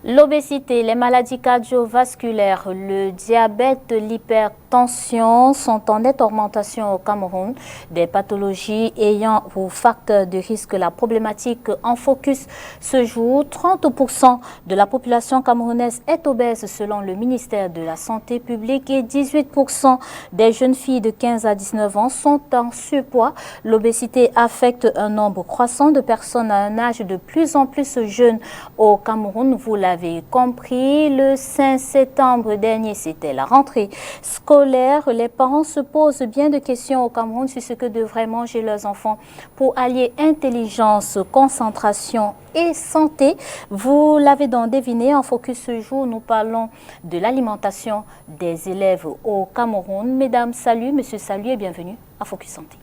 L'obésité, les maladies cardiovasculaires, le diabète, l'hypertension sont en nette augmentation au Cameroun. Des pathologies ayant pour facteur de risque la problématique en focus ce jour. 30% de la population camerounaise est obèse selon le ministère de la Santé publique et 18% des jeunes filles de 15 à 19 ans sont en surpoids. L'obésité affecte un nombre croissant de personnes à un âge de plus en plus jeune au Cameroun. Vous l'avez compris, le 5 septembre dernier, c'était la rentrée scolaire. Les parents se posent bien de questions au Cameroun sur ce que devraient manger leurs enfants pour allier intelligence, concentration et santé. Vous l'avez donc deviné, en focus ce jour, nous parlons de l'alimentation des élèves au Cameroun. Mesdames, salut, monsieur, salut et bienvenue à Focus Santé.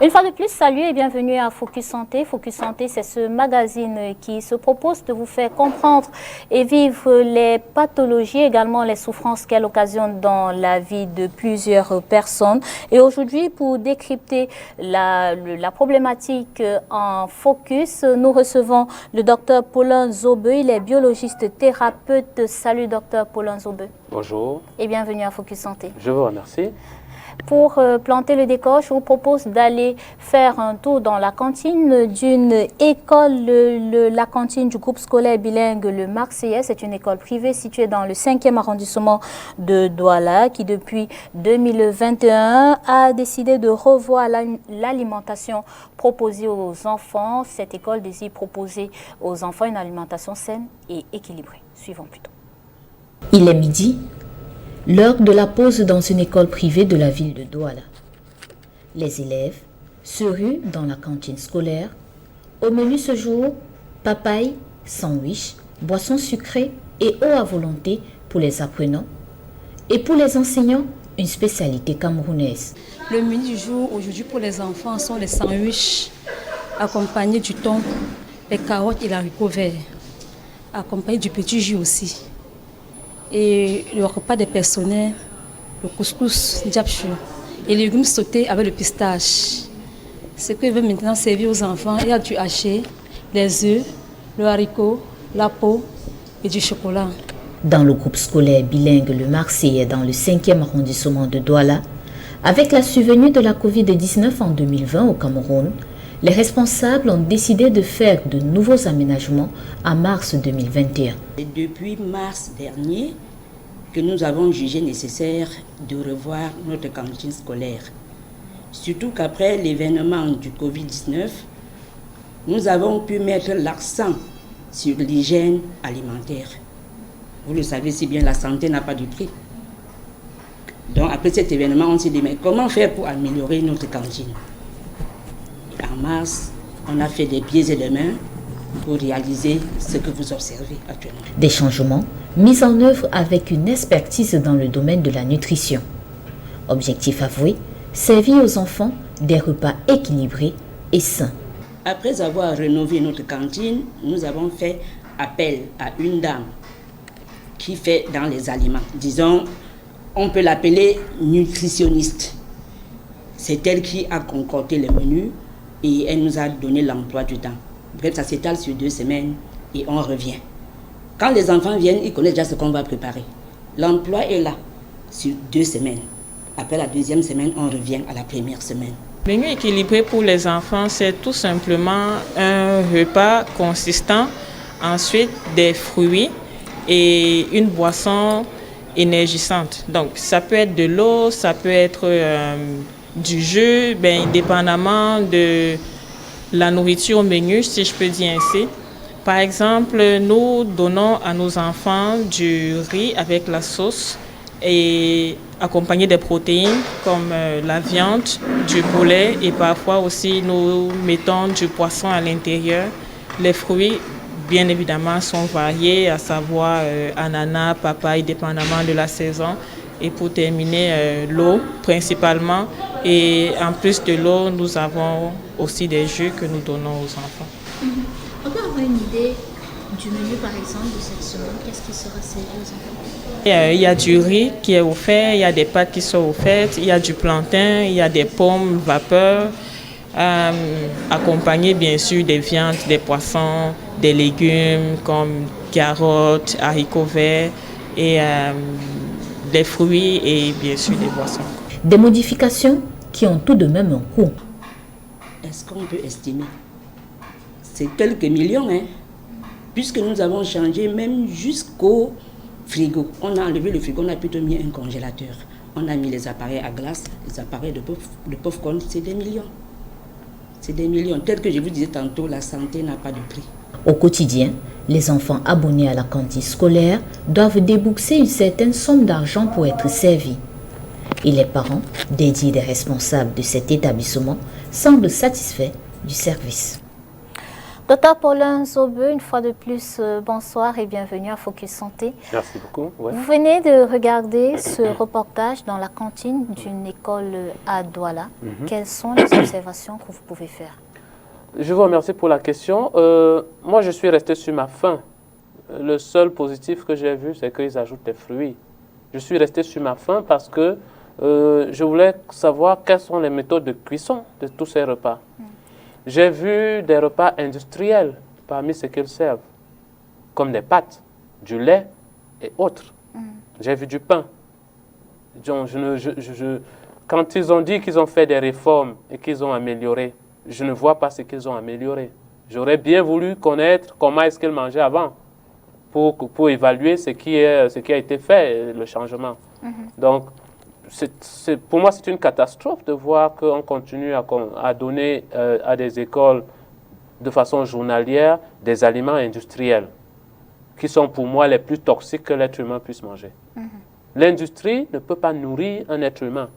Une fois de plus, salut et bienvenue à Focus Santé. Focus Santé, c'est ce magazine qui se propose de vous faire comprendre et vivre les pathologies, également les souffrances qu'elle occasionne dans la vie de plusieurs personnes. Et aujourd'hui, pour décrypter la problématique en focus, nous recevons le docteur Paulin Zobe. Il est biologiste thérapeute. Salut docteur Paulin Zobe. Bonjour. Et bienvenue à Focus Santé. Je vous remercie. Pour planter le décor, je vous propose d'aller faire un tour dans la cantine d'une école, la cantine du groupe scolaire bilingue Le Marseillais. C'est une école privée située dans le 5e arrondissement de Douala qui, depuis 2021, a décidé de revoir l'alimentation proposée aux enfants. Cette école désire proposer aux enfants une alimentation saine et équilibrée. Suivons plutôt. Il est midi. L'heure de la pause dans une école privée de la ville de Douala. Les élèves se ruent dans la cantine scolaire. Au menu ce jour, papaye, sandwich, boissons sucrées et eau à volonté pour les apprenants. Et pour les enseignants, une spécialité camerounaise. Le menu du jour aujourd'hui pour les enfants sont les sandwichs accompagnés du thon, les carottes et l'haricot vert, accompagnés du petit jus aussi. Et le repas des personnels, le couscous diapchou et les légumes sautés avec le pistache. Ce que je veux maintenant servir aux enfants, il y a du haché, les œufs, le haricot, la peau et du chocolat. Dans le groupe scolaire bilingue Le Marseillais dans le 5e arrondissement de Douala, avec la survenue de la Covid-19 en 2020 au Cameroun, les responsables ont décidé de faire de nouveaux aménagements en mars 2021. C'est depuis mars dernier que nous avons jugé nécessaire de revoir notre cantine scolaire. Surtout qu'après l'événement du Covid-19, nous avons pu mettre l'accent sur l'hygiène alimentaire. Vous le savez si bien, la santé n'a pas de prix. Donc après cet événement, on s'est dit, mais comment faire pour améliorer notre cantine ? En mars, on a fait des pieds et des mains pour réaliser ce que vous observez actuellement. Des changements mis en œuvre avec une expertise dans le domaine de la nutrition. Objectif avoué, servir aux enfants des repas équilibrés et sains. Après avoir rénové notre cantine, nous avons fait appel à une dame qui fait dans les aliments. Disons, on peut l'appeler nutritionniste. C'est elle qui a concocté les menus et elle nous a donné l'emploi du temps. Bref, ça s'étale sur 2 semaines et on revient. Quand les enfants viennent, ils connaissent déjà ce qu'on va préparer. L'emploi est là sur 2 semaines. Après la 2e semaine, on revient à la 1re semaine. Le menu équilibré pour les enfants, c'est tout simplement un repas consistant, ensuite des fruits et une boisson énergisante. Donc ça peut être de l'eau, ça peut être du jus, dépendamment de la nourriture au menu, si je peux dire ainsi. Par exemple, nous donnons à nos enfants du riz avec la sauce et accompagné des protéines comme la viande, du poulet et parfois aussi nous mettons du poisson à l'intérieur. Les fruits, bien évidemment, sont variés, à savoir ananas, papaye, dépendamment de la saison. Et pour terminer, l'eau principalement. Et en plus de l'eau, nous avons aussi des jus que nous donnons aux enfants. On peut avoir une idée du menu, par exemple, de cette semaine. Qu'est-ce qui sera servi aux enfants? Il y a du riz qui est offert, il y a des pâtes qui sont offertes, il y a du plantain, il y a des pommes vapeur, accompagné bien sûr des viandes, des poissons, des légumes comme carottes, haricots verts et des fruits et bien sûr des boissons. Des modifications qui ont tout de même un coût. Est-ce qu'on peut estimer? C'est quelques millions, hein? Puisque nous avons changé même jusqu'au frigo. On a enlevé le frigo, on a plutôt mis un congélateur. On a mis les appareils à glace, les appareils de popcorn, c'est des millions. C'est des millions. Tel que je vous disais tantôt, la santé n'a pas de prix. Au quotidien, les enfants abonnés à la cantine scolaire doivent débourser une certaine somme d'argent pour être servis. Et les parents, dédiés des responsables de cet établissement, semblent satisfaits du service. Docteur Paulin Zobeu, une fois de plus, bonsoir et bienvenue à Focus Santé. Merci beaucoup. Ouais. Vous venez de regarder ce reportage dans la cantine d'une école à Douala. Quelles sont les observations que vous pouvez faire? Je vous remercie pour la question. Moi, je suis resté sur ma faim. Le seul positif que j'ai vu, c'est qu'ils ajoutent des fruits. Je suis resté sur ma faim parce que je voulais savoir quelles sont les méthodes de cuisson de tous ces repas. J'ai vu des repas industriels parmi ce qu'ils servent, comme des pâtes, du lait et autres. J'ai vu du pain. Quand ils ont dit qu'ils ont fait des réformes et qu'ils ont amélioré, je ne vois pas ce qu'ils ont amélioré. J'aurais bien voulu connaître comment est-ce qu'ils mangeaient avant pour évaluer ce qui a été fait, le changement. Donc, pour moi, c'est une catastrophe de voir qu'on continue à donner à des écoles de façon journalière des aliments industriels qui sont pour moi les plus toxiques que l'être humain puisse manger. L'industrie ne peut pas nourrir un être humain.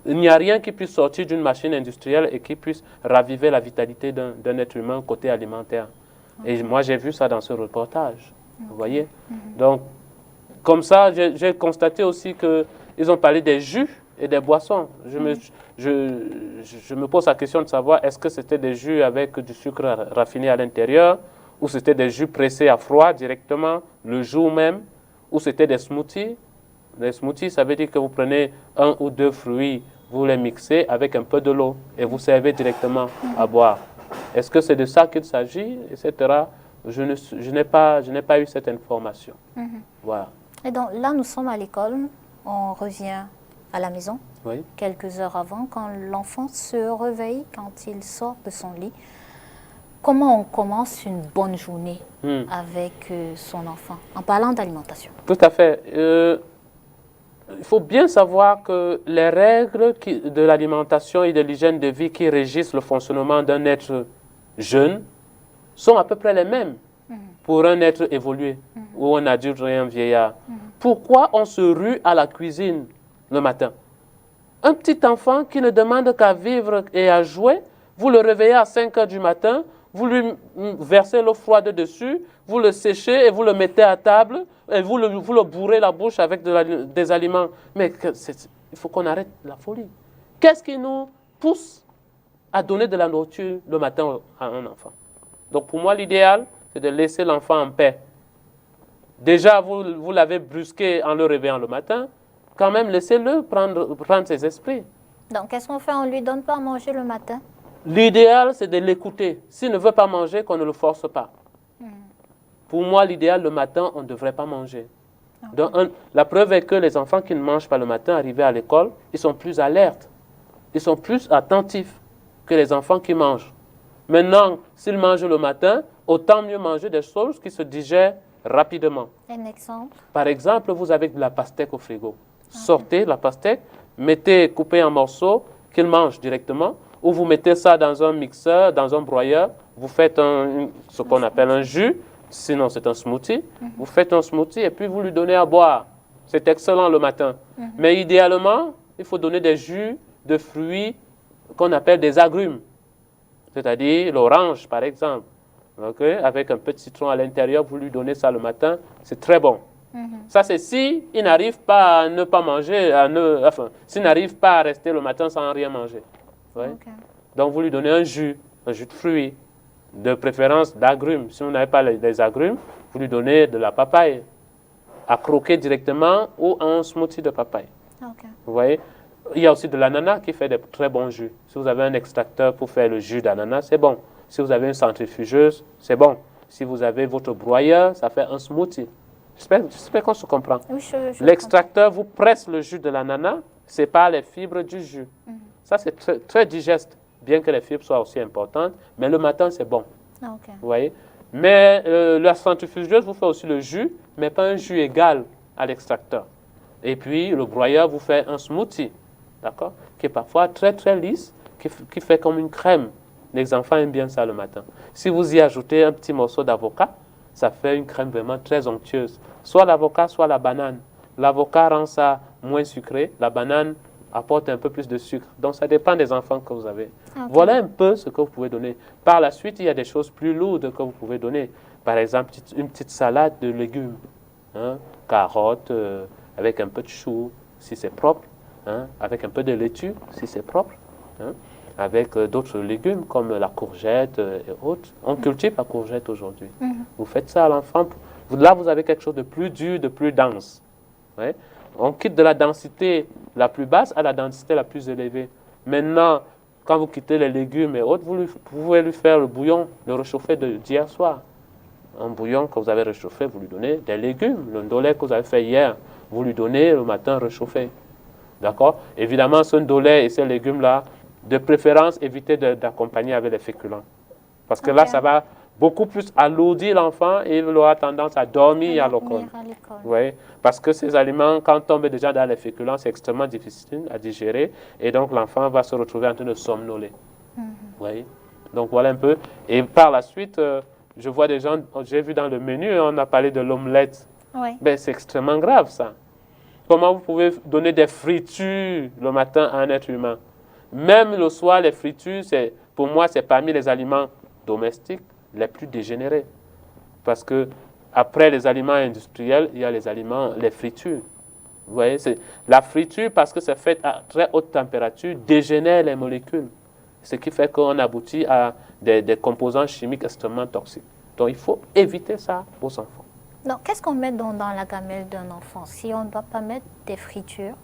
Il n'y a rien qui puisse sortir d'une machine industrielle et qui puisse raviver la vitalité d'un être humain côté alimentaire. Et moi, j'ai vu ça dans ce reportage. Vous voyez? Donc, comme ça, j'ai constaté aussi qu'ils ont parlé des jus et des boissons. Je me pose la question de savoir est-ce que c'était des jus avec du sucre raffiné à l'intérieur ou c'était des jus pressés à froid directement le jour même ou c'était des smoothies. Les smoothies, ça veut dire que vous prenez 1 ou 2 fruits, vous les mixez avec un peu de l'eau et vous servez directement à boire. Est-ce que c'est de ça qu'il s'agit, etc. Je n'ai pas eu cette information. Voilà. Et donc là, nous sommes à l'école, on revient à la maison, Oui. quelques heures avant, quand l'enfant se réveille, quand il sort de son lit. Comment on commence une bonne journée avec son enfant, en parlant d'alimentation? Tout à fait. Il faut bien savoir que les règles de l'alimentation et de l'hygiène de vie qui régissent le fonctionnement d'un être jeune sont à peu près les mêmes pour un être évolué ou un adulte et un vieillard. Pourquoi on se rue à la cuisine le matin? Un petit enfant qui ne demande qu'à vivre et à jouer, vous le réveillez à 5 heures du matin, vous lui versez l'eau froide dessus, vous le séchez et vous le mettez à table et vous le bourrez la bouche avec des aliments. Mais il faut qu'on arrête la folie. Qu'est-ce qui nous pousse à donner de la nourriture le matin à un enfant? Donc pour moi, l'idéal, c'est de laisser l'enfant en paix. Déjà, vous l'avez brusqué en le réveillant le matin, quand même laissez-le prendre ses esprits. Donc, qu'est-ce qu'on fait? On ne lui donne pas à manger le matin? L'idéal, c'est de l'écouter. S'il ne veut pas manger, qu'on ne le force pas. Pour moi, l'idéal, le matin, on ne devrait pas manger. Donc, la preuve est que les enfants qui ne mangent pas le matin, arrivés à l'école, ils sont plus alertes. Ils sont plus attentifs que les enfants qui mangent. Maintenant, s'ils mangent le matin, autant mieux manger des choses qui se digèrent rapidement. Un exemple? Par exemple, vous avez de la pastèque au frigo. Sortez la pastèque, coupez en morceaux, qu'ils mangent directement, ou vous mettez ça dans un mixeur, dans un broyeur, vous faites ce qu'on appelle un jus, sinon c'est un smoothie. Vous faites un smoothie et puis vous lui donnez à boire. C'est excellent le matin. Mais idéalement, il faut donner des jus de fruits qu'on appelle des agrumes, c'est-à-dire l'orange par exemple. Okay? Avec un peu de citron à l'intérieur, vous lui donnez ça le matin, c'est très bon. Ça, c'est s'il n'arrive pas à ne pas manger, s'il n'arrive pas à rester le matin sans rien manger. Ouais? Okay. Donc, vous lui donnez un jus de fruits, de préférence d'agrumes. Si vous n'avez pas des agrumes, vous lui donnez de la papaye, à croquer directement ou un smoothie de papaye. Okay. Vous voyez? Il y a aussi de l'ananas qui fait des très bons jus. Si vous avez un extracteur pour faire le jus d'ananas, c'est bon. Si vous avez une centrifugeuse, c'est bon. Si vous avez votre broyeur, ça fait un smoothie. J'espère qu'on se comprend. Oui, L'extracteur vous presse le jus de l'ananas, sépare les fibres du jus. Ça, c'est très, très digeste, bien que les fibres soient aussi importantes. Mais le matin, c'est bon. Okay. Vous voyez? Mais la centrifugeuse vous fait aussi le jus, mais pas un jus égal à l'extracteur. Et puis, le broyeur vous fait un smoothie, d'accord? Qui est parfois très, très lisse, qui fait comme une crème. Les enfants aiment bien ça le matin. Si vous y ajoutez un petit morceau d'avocat, ça fait une crème vraiment très onctueuse. Soit l'avocat, soit la banane. L'avocat rend ça moins sucré. La banane apporte un peu plus de sucre. Donc, ça dépend des enfants que vous avez. Okay. Voilà un peu ce que vous pouvez donner. Par la suite, il y a des choses plus lourdes que vous pouvez donner. Par exemple, une petite salade de légumes. Hein, carottes, avec un peu de chou, si c'est propre. Hein, avec un peu de laitue, si c'est propre. Hein, avec d'autres légumes comme la courgette et autres. On cultive la courgette aujourd'hui. Vous faites ça à l'enfant. Là, vous avez quelque chose de plus dur, de plus dense. Ouais. On quitte de la densité la plus basse à la densité la plus élevée. Maintenant, quand vous quittez les légumes et autres, vous pouvez lui faire le bouillon, le réchauffer d'hier soir. Un bouillon que vous avez réchauffé, vous lui donnez des légumes. Le ndolé que vous avez fait hier, vous lui donnez le matin réchauffé. D'accord? Évidemment, ce ndolé et ces légumes-là, de préférence, évitez d'accompagner avec les féculents. Parce que là, ça va beaucoup plus alourdir l'enfant et il aura tendance à dormir à l'école. Oui, parce que ces aliments, quand on tombe déjà dans les féculents, c'est extrêmement difficile à digérer et donc l'enfant va se retrouver en train de somnoler. Oui. Donc voilà un peu. Et par la suite, je vois des gens, j'ai vu dans le menu, on a parlé de l'omelette. Oui. Ben, c'est extrêmement grave ça. Comment vous pouvez donner des fritures le matin à un être humain? Même le soir, les fritures, pour moi, c'est parmi les aliments domestiques les plus dégénérés. Parce que après les aliments industriels, il y a les fritures. Vous voyez, la friture, parce que c'est fait à très haute température, dégénère les molécules. Ce qui fait qu'on aboutit à des composants chimiques extrêmement toxiques. Donc, il faut éviter ça aux enfants. Donc, qu'est-ce qu'on met dans la gamelle d'un enfant? Si on ne doit pas mettre des fritures,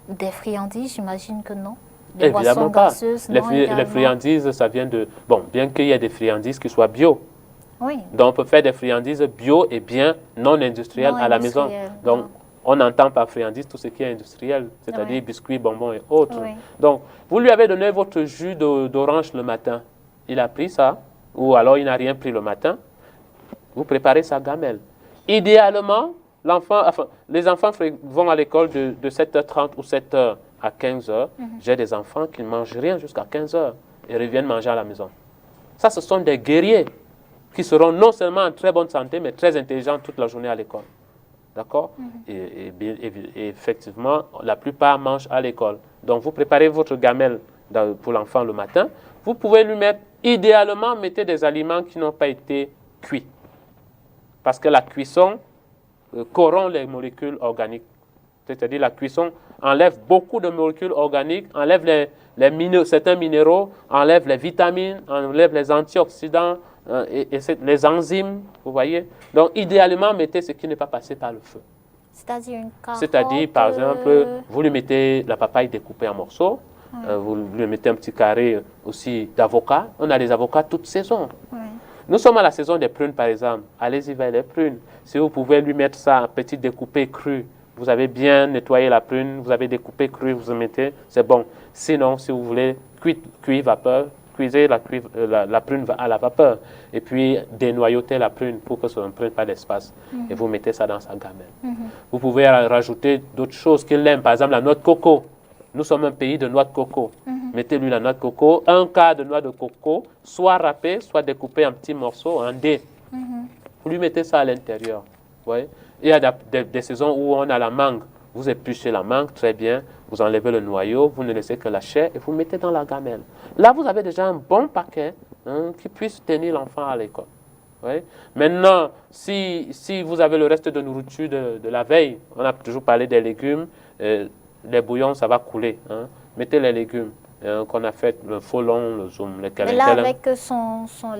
des friandises, j'imagine que non. Des boissons gazeuses, non, les friandises, ça vient de... Bon, bien qu'il y ait des friandises qui soient bio. Oui. Donc, on peut faire des friandises bio et bien non industrielles à la maison. Donc, on entend par friandises tout ce qui est industriel, c'est-à-dire biscuits, bonbons et autres. Oui. Donc, vous lui avez donné votre jus d'orange le matin. Il a pris ça, ou alors il n'a rien pris le matin. Vous préparez sa gamelle. Idéalement, les enfants vont à l'école de 7h30 ou 7h à 15h. J'ai des enfants qui ne mangent rien jusqu'à 15h et reviennent manger à la maison. Ça, ce sont des guerriers qui seront non seulement en très bonne santé, mais très intelligents toute la journée à l'école. D'accord? Et effectivement, la plupart mangent à l'école. Donc, vous préparez votre gamelle pour l'enfant le matin. Vous pouvez lui mettre, idéalement, mettez des aliments qui n'ont pas été cuits. Parce que la cuisson corrompt les molécules organiques. C'est-à-dire la cuisson enlève beaucoup de molécules organiques, enlève certains minéraux, enlève les vitamines, enlève les antioxydants et les enzymes, vous voyez. Donc, idéalement, mettez ce qui n'est pas passé par le feu. C'est-à-dire une carotte... C'est-à-dire, par exemple, vous lui mettez la papaye découpée en morceaux, vous lui mettez un petit carré aussi d'avocat. On a des avocats toute saison. Nous sommes à la saison des prunes, par exemple. Allez-y vers les prunes. Si vous pouvez lui mettre ça en petit découpé cru, vous avez bien nettoyé la prune, vous avez découpé cru, vous en mettez, c'est bon. Sinon, si vous voulez cuire vapeur, cuisez la prune à la vapeur. Et puis, dénoyautez la prune pour que ça ne prenne pas d'espace. Et vous mettez ça dans sa gamelle. Vous pouvez rajouter d'autres choses qu'il aime, par exemple la noix de coco. Nous sommes un pays de noix de coco. Mettez-lui la noix de coco, un quart de noix de coco, soit râpée, soit découpée en petits morceaux, en dés. Vous lui mettez ça à l'intérieur. Ouais. Il y a des saisons où on a la mangue. Vous épluchez la mangue, très bien. Vous enlevez le noyau, vous ne laissez que la chair et vous mettez dans la gamelle. Là, vous avez déjà un bon paquet qui puisse tenir l'enfant à l'école. Ouais. Maintenant, si vous avez le reste de nourriture de la veille, on a toujours parlé des légumes, les bouillons, ça va couler. Mettez les légumes qu'on a fait, le folon, le zoom, les calentelles. Et là, avec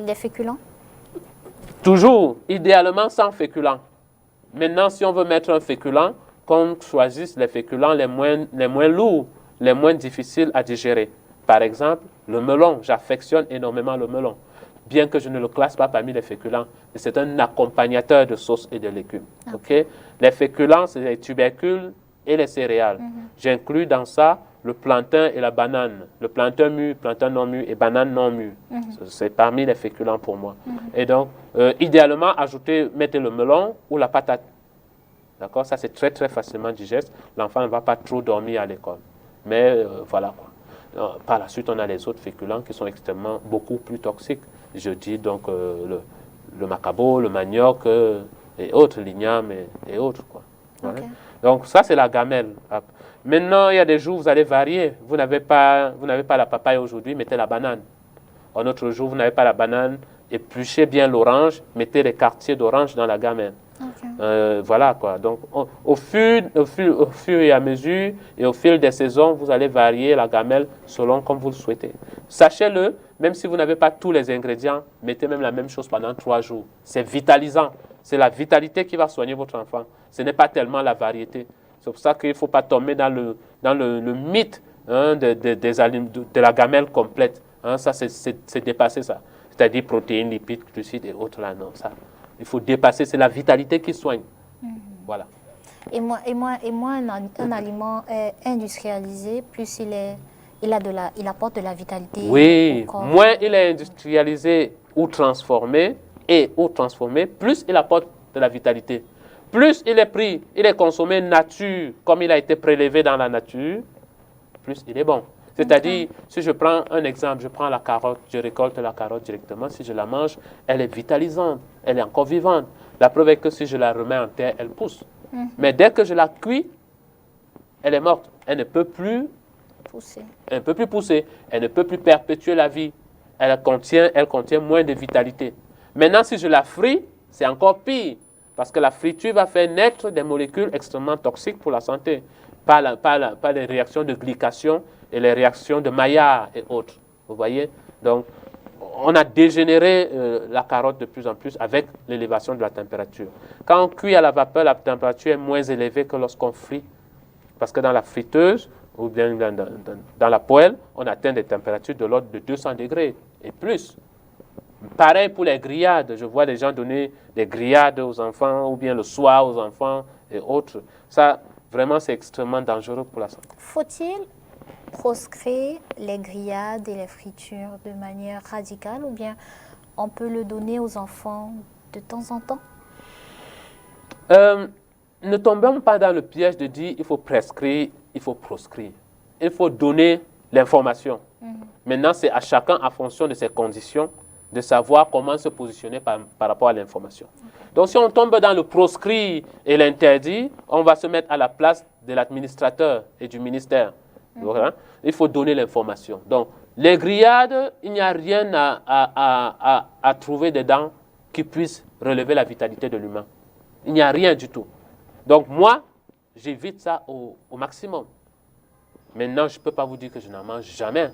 les féculents? Toujours, idéalement sans féculents. Maintenant, si on veut mettre un féculent, qu'on choisisse les féculents les moins lourds, les moins difficiles à digérer. Par exemple, le melon, j'affectionne énormément le melon, bien que je ne le classe pas parmi les féculents. C'est un accompagnateur de sauces et de légumes. Okay. Les féculents, c'est les tubercules et les céréales. J'inclus dans ça le plantain et la banane. Le plantain mûr, plantain non mûr et banane non mûre. C'est parmi les féculents pour moi. Et donc, idéalement, mettez le melon ou la patate. D'accord? Ça, c'est très, très facilement digeste. L'enfant ne va pas trop dormir à l'école. Mais voilà quoi. Par la suite, on a les autres féculents qui sont beaucoup plus toxiques. Je dis donc le macabo, le manioc et autres, l'igname et autres. Quoi. Okay. Donc ça, c'est la gamelle. Maintenant, il y a des jours où vous allez varier. Vous n'avez pas la papaye aujourd'hui, mettez la banane. Un autre jour, vous n'avez pas la banane, épluchez bien l'orange, mettez les quartiers d'orange dans la gamelle. Okay. Voilà quoi. Donc, au fur et à mesure et au fil des saisons, vous allez varier la gamelle selon comme vous le souhaitez. Sachez-le, même si vous n'avez pas tous les ingrédients, mettez même la même chose pendant 3 jours. C'est vitalisant. C'est la vitalité qui va soigner votre enfant. Ce n'est pas tellement la variété. C'est pour ça qu'il ne faut pas tomber dans le mythe de la gamelle complète. Ça, c'est dépasser ça. C'est-à-dire protéines, lipides, glucides et autres là. Non, ça. Il faut dépasser, c'est la vitalité qui soigne. Voilà. Et moi, un aliment industrialisé, plus il apporte de la vitalité. Oui, moins il est industrialisé ou transformé, plus il apporte de la vitalité. Plus il est consommé nature, comme il a été prélevé dans la nature, plus il est bon. C'est-à-dire, si je prends un exemple, je prends la carotte, je récolte la carotte directement, si je la mange, elle est vitalisante, elle est encore vivante. La preuve est que si je la remets en terre, elle pousse. Mais dès que je la cuis, elle est morte. Elle ne peut plus pousser. Elle ne peut plus pousser. Elle ne peut plus perpétuer la vie. Elle contient moins de vitalité. Maintenant, si je la fris, c'est encore pire. Parce que la friture va faire naître des molécules extrêmement toxiques pour la santé. Pas les réactions de glycation et les réactions de Maillard et autres. Vous voyez? Donc, on a dégénéré la carotte de plus en plus avec l'élévation de la température. Quand on cuit à la vapeur, la température est moins élevée que lorsqu'on frit. Parce que dans la friteuse ou bien dans la poêle, on atteint des températures de l'ordre de 200 degrés et plus. Pareil pour les grillades. Je vois des gens donner des grillades aux enfants ou bien le soir aux enfants et autres. Ça, vraiment, c'est extrêmement dangereux pour la santé. Faut-il proscrire les grillades et les fritures de manière radicale ou bien on peut le donner aux enfants de temps en temps? Ne tombons pas dans le piège de dire il faut prescrire, il faut proscrire. Il faut donner l'information. Maintenant, c'est à chacun, en fonction de ses conditions, de savoir comment se positionner par rapport à l'information. Donc, si on tombe dans le proscrit et l'interdit, on va se mettre à la place de l'administrateur et du ministère. Voilà. Il faut donner l'information. Donc, les grillades, il n'y a rien à trouver dedans qui puisse relever la vitalité de l'humain. Il n'y a rien du tout. Donc, moi, j'évite ça au maximum. Maintenant, je ne peux pas vous dire que je n'en mange jamais.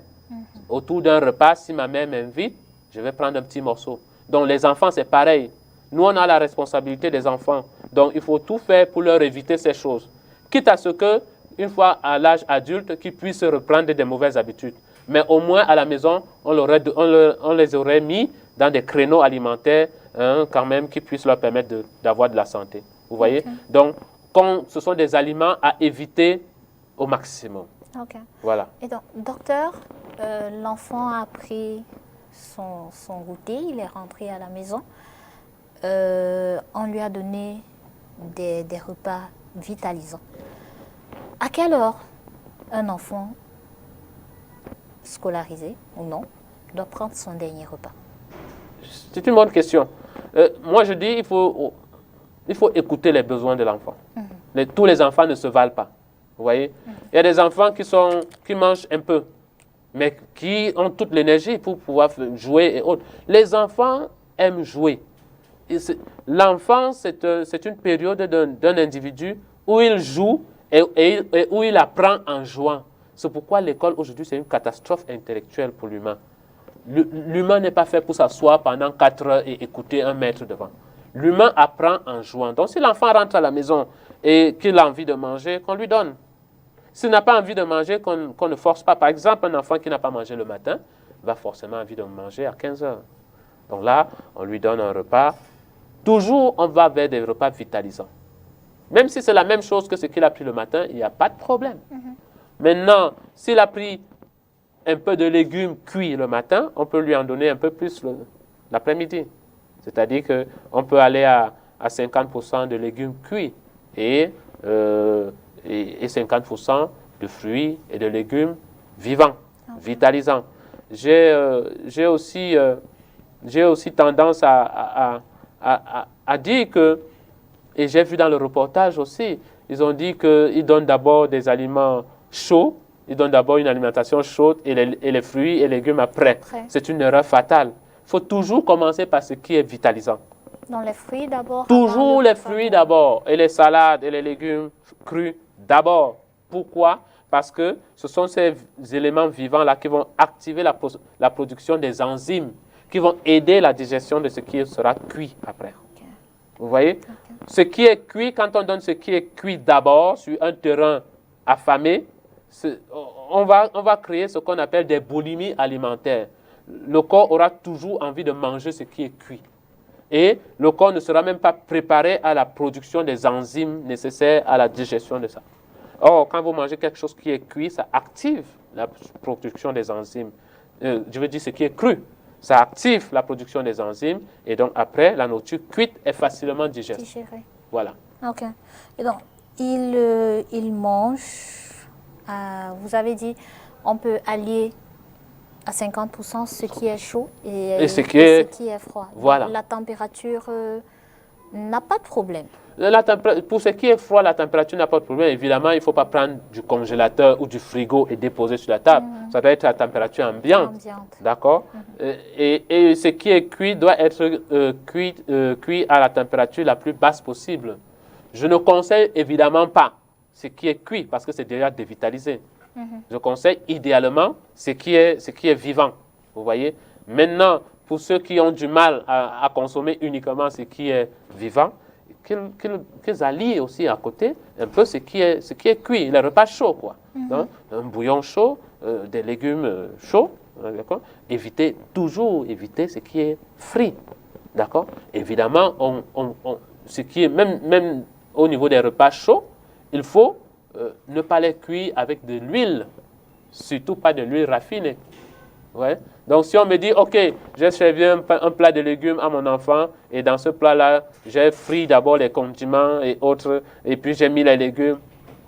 Autour d'un repas, si ma mère m'invite, je vais prendre un petit morceau. Donc, les enfants, c'est pareil. Nous, on a la responsabilité des enfants. Donc, il faut tout faire pour leur éviter ces choses. Quitte à ce que, une fois à l'âge adulte, qu'ils puissent reprendre des mauvaises habitudes. Mais au moins, à la maison, on les aurait mis dans des créneaux alimentaires, quand même, qui puissent leur permettre d'avoir de la santé. Vous voyez? Donc, ce sont des aliments à éviter au maximum. Voilà. Et donc, docteur, l'enfant a pris son goûter, il est rentré à la maison. On lui a donné des repas vitalisants. À quelle heure un enfant scolarisé ou non doit prendre son dernier repas? C'est une bonne question. Moi, je dis il faut écouter les besoins de l'enfant. Tous les enfants ne se valent pas. Vous voyez? Il y a des enfants qui mangent un peu, mais qui ont toute l'énergie pour pouvoir jouer et autres. Les enfants aiment jouer. L'enfance, c'est une période d'un individu où il joue et où il apprend en jouant. C'est pourquoi l'école aujourd'hui, c'est une catastrophe intellectuelle pour l'humain. L'humain n'est pas fait pour s'asseoir pendant 4 heures et écouter un maître devant. L'humain apprend en jouant. Donc si l'enfant rentre à la maison et qu'il a envie de manger, qu'on lui donne. S'il n'a pas envie de manger, qu'on ne force pas. Par exemple, un enfant qui n'a pas mangé le matin va forcément envie de manger à 15 heures. Donc là, on lui donne un repas. Toujours, on va vers des repas vitalisants. Même si c'est la même chose que ce qu'il a pris le matin, il n'y a pas de problème. Maintenant, s'il a pris un peu de légumes cuits le matin, on peut lui en donner un peu plus l'après-midi. C'est-à-dire qu'on peut aller à 50% de légumes cuits et 50% de fruits et de légumes vivants, vitalisants. J'ai aussi tendance à dire que, et j'ai vu dans le reportage aussi, ils ont dit qu'ils donnent d'abord des aliments chauds, ils donnent d'abord une alimentation chaude et les fruits et légumes après. C'est une erreur fatale. Il faut toujours commencer par ce qui est vitalisant. Dans les fruits d'abord. Toujours les fruits d'abord et les salades et les légumes crus d'abord. Pourquoi? Parce que ce sont ces éléments vivants-là qui vont activer la production des enzymes, qui vont aider la digestion de ce qui sera cuit après. Okay. Vous voyez? Okay. Ce qui est cuit, quand on donne ce qui est cuit d'abord sur un terrain affamé, on va créer ce qu'on appelle des boulimies alimentaires. Le corps aura toujours envie de manger ce qui est cuit. Et le corps ne sera même pas préparé à la production des enzymes nécessaires à la digestion de ça. Or, quand vous mangez quelque chose qui est cuit, ça active la production des enzymes. Je veux dire ce qui est cru. Ça active la production des enzymes. Et donc, après, la nourriture cuite est facilement digérée. Voilà. OK. Et donc, il mange, vous avez dit, on peut allier à 50% ce qui est chaud et ce qui est froid. Voilà. La température n'a pas de problème. Pour ce qui est froid, la température n'a pas de problème. Évidemment, il ne faut pas prendre du congélateur ou du frigo et déposer sur la table. Ça doit être à température ambiante. D'accord. Et ce qui est cuit doit être cuit à la température la plus basse possible. Je ne conseille évidemment pas ce qui est cuit parce que c'est déjà dévitalisé. Je conseille idéalement ce qui est vivant. Vous voyez? Maintenant, pour ceux qui ont du mal à consommer uniquement ce qui est vivant, qu'ils allient aussi à côté un peu ce qui est cuit, les repas chauds, quoi. Donc, un bouillon chaud, des légumes chauds, d'accord? Toujours éviter ce qui est frit, d'accord? Évidemment, ce qui est même au niveau des repas chauds, il faut ne pas les cuire avec de l'huile, surtout pas de l'huile raffinée. Ouais. Donc, si on me dit, OK, j'ai servi un plat de légumes à mon enfant, et dans ce plat-là, j'ai frit d'abord les condiments et autres, et puis j'ai mis les légumes,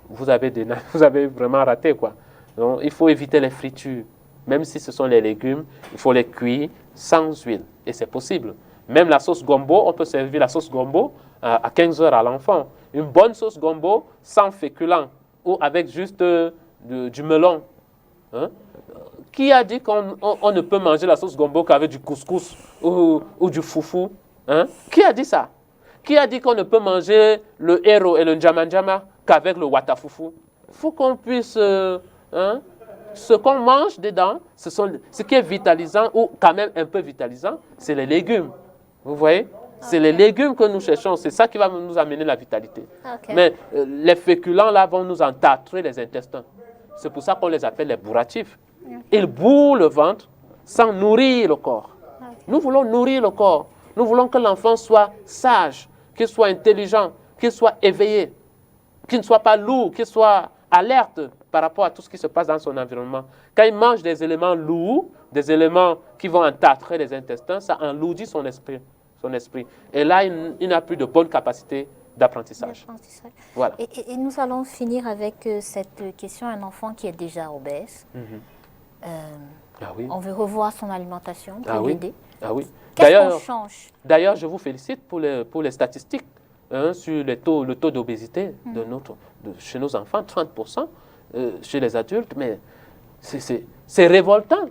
vous avez vraiment raté, quoi. Donc, il faut éviter les fritures. Même si ce sont les légumes, il faut les cuire sans huile, et c'est possible. Même la sauce gombo, on peut servir la sauce gombo à 15 heures à l'enfant. Une bonne sauce gombo sans féculents, ou avec juste du melon. Hein? Qui a dit qu'on ne peut manger la sauce gombo qu'avec du couscous ou du foufou? Hein? Qui a dit ça? Qui a dit qu'on ne peut manger le héros et le njama qu'avec le watafoufou? Il faut qu'on puisse... ce qu'on mange dedans, ce qui est vitalisant ou quand même un peu vitalisant, c'est les légumes. Vous voyez? C'est les légumes que nous cherchons. C'est ça qui va nous amener la vitalité. Okay. Mais les féculents là vont nous entartrer les intestins. C'est pour ça qu'on les appelle les bourratifs. Ils bourrent le ventre sans nourrir le corps. Nous voulons nourrir le corps. Nous voulons que l'enfant soit sage, qu'il soit intelligent, qu'il soit éveillé, qu'il ne soit pas lourd, qu'il soit alerte par rapport à tout ce qui se passe dans son environnement. Quand il mange des éléments lourds, des éléments qui vont entartrer les intestins, ça enlourdit son esprit. Et là, il n'a plus de bonne capacité d'apprentissage. Voilà. Et nous allons finir avec cette question. Un enfant qui est déjà obèse, on veut revoir son alimentation pour l'aider. Qu'est-ce qu'on change? D'ailleurs, je vous félicite pour les statistiques sur le taux d'obésité chez nos enfants, 30% chez les adultes. Mais c'est révoltant.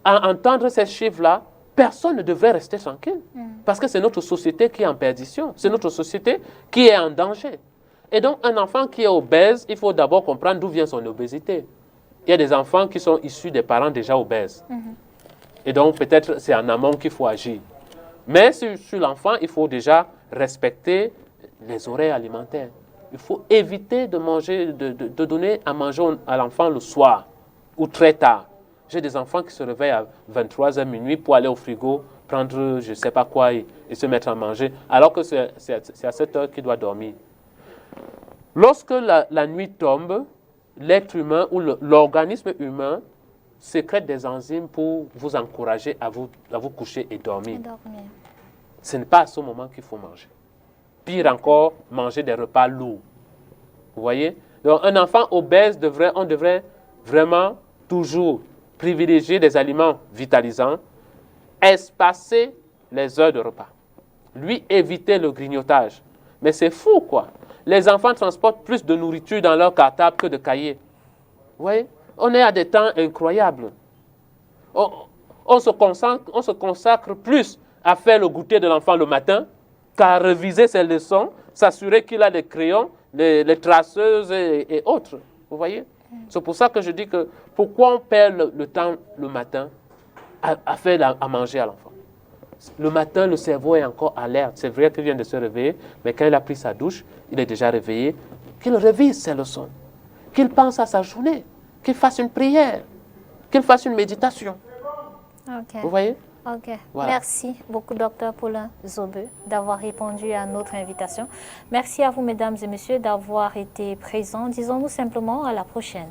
À entendre ces chiffres-là, personne ne devrait rester tranquille. Parce que c'est notre société qui est en perdition. C'est notre société qui est en danger. Et donc, un enfant qui est obèse, il faut d'abord comprendre d'où vient son obésité. Il y a des enfants qui sont issus des parents déjà obèses. Et donc, peut-être c'est en amont qu'il faut agir. Mais sur l'enfant, il faut déjà respecter les horaires alimentaires. il faut éviter de manger, de donner à manger à l'enfant le soir ou très tard. J'ai des enfants qui se réveillent à 23h minuit pour aller au frigo, prendre je ne sais pas quoi et se mettre à manger, alors que c'est à cette heure qu'il doit dormir. Lorsque la nuit tombe, l'être humain ou l'organisme humain sécrète des enzymes pour vous encourager à vous coucher et dormir. Ce n'est pas à ce moment qu'il faut manger. Pire encore, manger des repas lourds. Vous voyez? Donc, un enfant obèse, on devrait vraiment toujours privilégier des aliments vitalisants, espacer les heures de repas. Lui, éviter le grignotage. Mais c'est fou, quoi. Les enfants transportent plus de nourriture dans leur cartable que de cahiers. Vous voyez? On est à des temps incroyables. On se consacre plus à faire le goûter de l'enfant le matin qu'à réviser ses leçons, s'assurer qu'il a des crayons, les traceuses et autres. Vous voyez? C'est pour ça que je dis que pourquoi on perd le temps le matin à faire à manger à l'enfant? Le matin, le cerveau est encore alerte. C'est vrai qu'il vient de se réveiller, mais quand il a pris sa douche, il est déjà réveillé. Qu'il révise ses leçons, qu'il pense à sa journée, qu'il fasse une prière, qu'il fasse une méditation. Okay. Vous voyez? Ok. Voilà. Merci beaucoup, Dr Paulin Zobeu, d'avoir répondu à notre invitation. Merci à vous, mesdames et messieurs, d'avoir été présents. Disons-nous simplement à la prochaine.